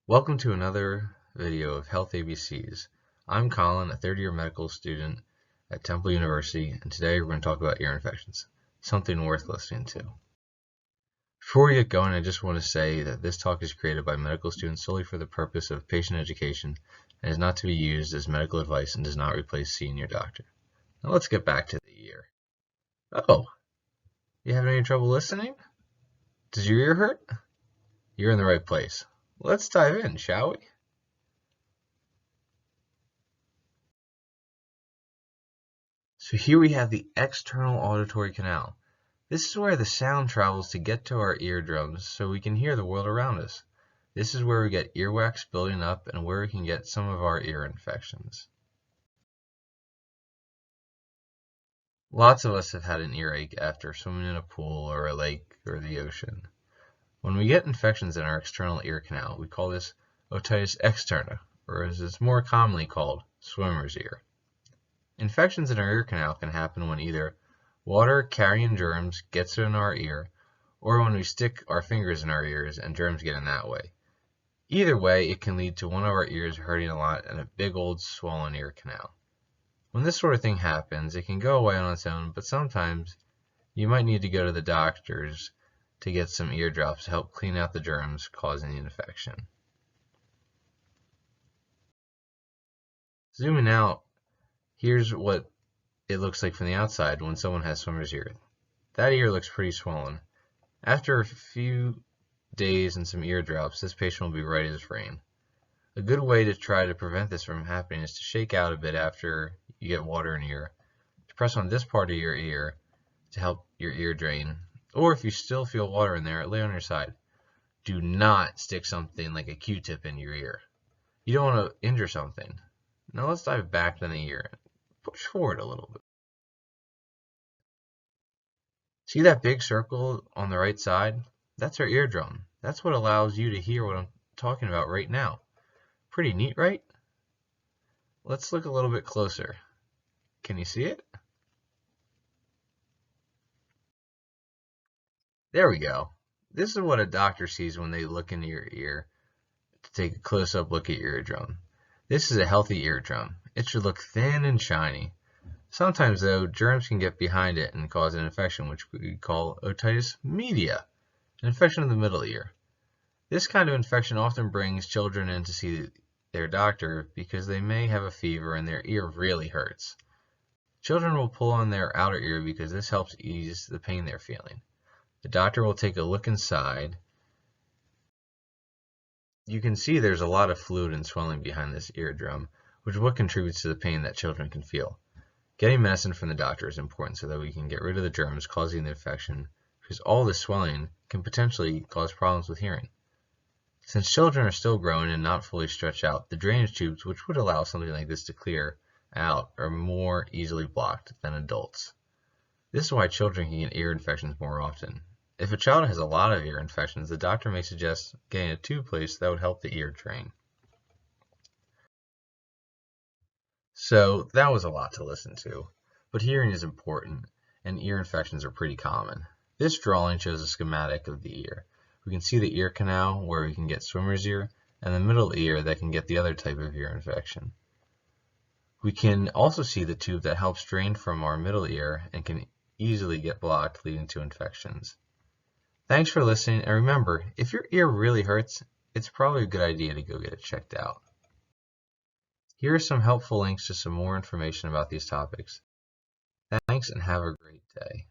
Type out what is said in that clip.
Welcome to another video of Health ABCs. I'm Colin, a third-year medical student at Temple University, and today we're going to talk about ear infections, something worth listening to. Before we get going, I just want to say that this talk is created by medical students solely for the purpose of patient education and is not to be used as medical advice and does not replace seeing your doctor. Now let's get back to the ear. Oh, you having any trouble listening? Does your ear hurt? You're in the right place. Let's dive in, shall we? So here we have the external auditory canal. This is where the sound travels to get to our eardrums so we can hear the world around us. This is where we get earwax building up and where we can get some of our ear infections. Lots of us have had an earache after swimming in a pool or a lake or the ocean. When we get infections in our external ear canal, we call this otitis externa, or as it's more commonly called, swimmer's ear. Infections in our ear canal can happen when either water carrying germs gets in our ear, or when we stick our fingers in our ears and germs get in that way. Either way, it can lead to one of our ears hurting a lot and a big old swollen ear canal. When this sort of thing happens, it can go away on its own, but sometimes you might need to go to the doctors to get some ear drops to help clean out the germs causing the infection. Zooming out, here's what it looks like from the outside when someone has swimmer's ear. That ear looks pretty swollen. After a few days and some ear drops, this patient will be right as rain. A good way to try to prevent this from happening is to shake out a bit after you get water in your ear, to press on this part of your ear to help your ear drain, or if you still feel water in there, lay on your side. Do not stick something like a Q-tip in your ear. You don't want to injure something. Now let's dive back to the ear. Push forward a little bit. See that big circle on the right side? That's our eardrum. That's what allows you to hear what I'm talking about right now. Pretty neat, right? Let's look a little bit closer. Can you see it? There we go. This is what a doctor sees when they look into your ear to take a close-up look at your eardrum. This is a healthy eardrum. It should look thin and shiny. Sometimes, though, germs can get behind it and cause an infection, which we call otitis media, an infection of the middle ear. This kind of infection often brings children in to see their doctor because they may have a fever and their ear really hurts. Children will pull on their outer ear because this helps ease the pain they're feeling. The doctor will take a look inside. You can see there's a lot of fluid and swelling behind this eardrum, which is what contributes to the pain that children can feel. Getting medicine from the doctor is important so that we can get rid of the germs causing the infection, because all this swelling can potentially cause problems with hearing. Since children are still growing and not fully stretched out, the drainage tubes, which would allow something like this to clear out, are more easily blocked than adults. This is why children can get ear infections more often. If a child has a lot of ear infections, the doctor may suggest getting a tube placed that would help the ear drain. So that was a lot to listen to, but hearing is important, and ear infections are pretty common. This drawing shows a schematic of the ear. We can see the ear canal where we can get swimmer's ear, and the middle ear that can get the other type of ear infection. We can also see the tube that helps drain from our middle ear and can easily get blocked, leading to infections. Thanks for listening, and remember, if your ear really hurts, it's probably a good idea to go get it checked out. Here are some helpful links to some more information about these topics. Thanks and have a great day.